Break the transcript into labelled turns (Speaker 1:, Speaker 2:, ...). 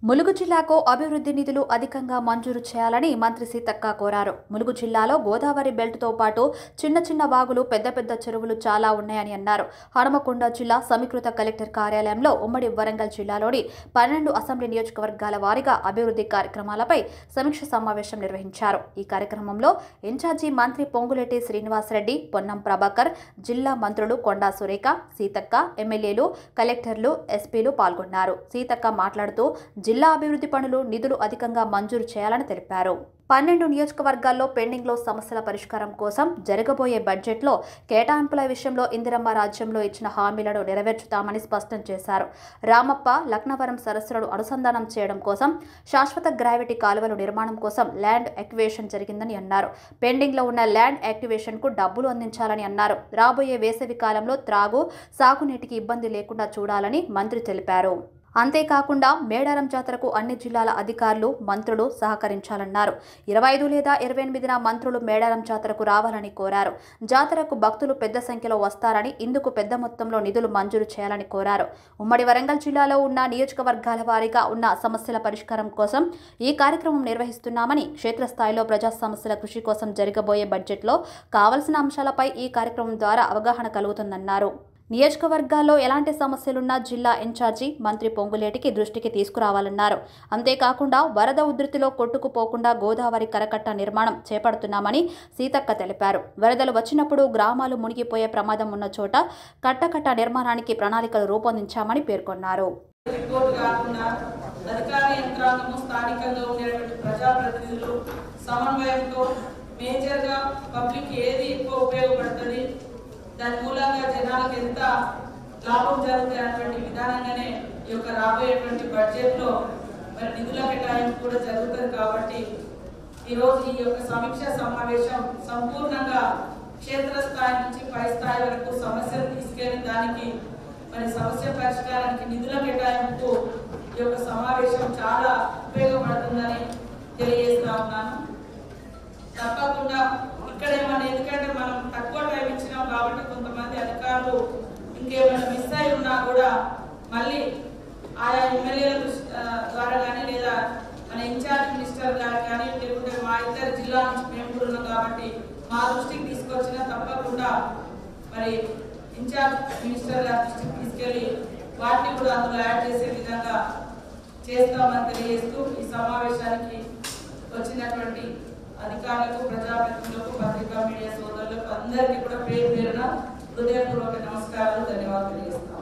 Speaker 1: ములుగు జిల్లాకు అభివృద్ధి నిధులు అధికంగా మంజూరు చేయాలని మంత్రి సీతక్క కోరారు. ములుగు జిల్లాలో గోదావరి బెల్ట్తో పాటు చిన్న చిన్న వాగులు, పెద్ద పెద్ద చెరువులు చాలా ఉన్నాయని అన్నారు. హనుమకొండ జిల్లా సమీకృత కలెక్టర్ కార్యాలయంలో ఉమ్మడి వరంగల్ జిల్లాలోని 12 అసెంబ్లీ నియోజకవర్గాల వారీగా అభివృద్ధి కార్యక్రమాలపై సమీక్ష సమావేశం నిర్వహించారు. ఈ కార్యక్రమంలో ఇన్ఛార్జి మంత్రి పొంగులేటి శ్రీనివాసరెడ్డి, పొన్నం ప్రభాకర్, జిల్లా మంత్రులు కొండా సురేఖ, సీతక్క, ఎమ్మెల్యేలు, కలెక్టర్లు, ఎస్పీలు పాల్గొన్నారు. సీతక్క మాట్లాడుతూ జిల్లా అభివృద్ధి పనులు నిధులు అధికంగా మంజూరు చేయాలని తెలిపారు. 12 నియోజకవర్గాల్లో పెండింగ్లో సమస్యల పరిష్కారం కోసం జరగబోయే బడ్జెట్లో కేటాయింపుల విషయంలో ఇందిరమ్మ రాజ్యంలో ఇచ్చిన హామీలను నెరవేర్చుతామని స్పష్టం చేశారు. రామప్ప, లక్నవరం సరస్సులను అనుసంధానం చేయడం కోసం, శాశ్వత గ్రావిటీ కాలువల నిర్మాణం కోసం ల్యాండ్ యాక్టివేషన్ జరిగిందని అన్నారు. పెండింగ్లో ఉన్న ల్యాండ్ యాక్టివేషన్కు డబ్బులు అందించాలని అన్నారు. రాబోయే వేసవి కాలంలో త్రాగు, సాగునీటికి ఇబ్బంది లేకుండా చూడాలని మంత్రి తెలిపారు. అంతేకాకుండా మేడారం జాతరకు అన్ని జిల్లాల అధికారులు, మంత్రులు సహకరించాలన్నారు. 25 లేదా 28న మంత్రులు మేడారం జాతరకు రావాలని కోరారు. జాతరకు భక్తులు పెద్ద సంఖ్యలో వస్తారని, ఇందుకు పెద్ద మొత్తంలో నిధులు మంజూరు చేయాలని కోరారు. ఉమ్మడి వరంగల్ జిల్లాలో ఉన్న నియోజకవర్గాల వారీగా ఉన్న సమస్యల పరిష్కారం కోసం ఈ కార్యక్రమం నిర్వహిస్తున్నామని, క్షేత్రస్థాయిలో ప్రజా సమస్యల కృషి కోసం జరగబోయే బడ్జెట్లో కావలసిన అంశాలపై ఈ కార్యక్రమం ద్వారా అవగాహన కలుగుతుందన్నారు. నియోజకవర్గాల్లో ఎలాంటి సమస్యలున్నా జిల్లా ఇన్ఛార్జి మంత్రి పొంగులేటికి దృష్టికి తీసుకురావాలన్నారు. అంతేకాకుండా వరద ఉధృతిలో కొట్టుకుపోకుండా గోదావరి కరకట్ట నిర్మాణం చేపడుతున్నామని సీతక్క తెలిపారు. వరదలు వచ్చినప్పుడు గ్రామాలు మునిగిపోయే ప్రమాదం ఉన్న చోట కట్టకట్ట నిర్మాణానికి ప్రణాళికలు రూపొందించామని పేర్కొన్నారు.
Speaker 2: దాని మూలంగా జనాలకు ఎంత లాభం జరుగుతుంది అటువంటి విధానంగానే ఈ యొక్క రాబోయేటువంటి బడ్జెట్లో మరి నిధుల కేటాయింపు కూడా జరుగుతుంది. కాబట్టి ఈరోజు ఈ యొక్క సమీక్ష సమావేశం సంపూర్ణంగా క్షేత్రస్థాయి నుంచి పై స్థాయి వరకు సమస్యలు తీసుకెళ్లి దానికి మరి సమస్య పరిష్కారానికి నిధుల కేటాయింపు ఈ యొక్క సమావేశం చాలా ఉపయోగపడుతుందని తెలియజేస్తా ఉన్నాను. తప్పకుండా ఇక్కడ ఏమైనా, ఎందుకంటే మనం తక్కువ టైం ఇచ్చినాం కాబట్టి కొంతమంది అధికారులు ఇంకేమైనా మిస్ అయి ఉన్నా కూడా మళ్ళీ ఆయా ఎమ్మెల్యేల ద్వారా కానీ, లేదా మన ఇన్ఛార్జ్ మినిస్టర్ గారు కానీ, లేకుంటే మా ఇతర జిల్లా నుంచి మేము కూడా ఉన్నాం కాబట్టి మా దృష్టికి తీసుకొచ్చినా తప్పకుండా మరి ఇన్ఛార్జ్ మినిస్టర్ గారి దృష్టికి తీసుకెళ్ళి వాటిని కూడా అందులో యాడ్ చేసే విధంగా చేస్తామని తెలియజేస్తూ ఈ సమావేశానికి వచ్చినటువంటి అధికారులకు, ప్రజాప్రతినిధులకు, పత్రికా మీడియా సోదరులకు అందరికీ కూడా పేరు పేరున హృదయపూర్వక నమస్కారాలు, ధన్యవాదాలు తెలియజేస్తాను.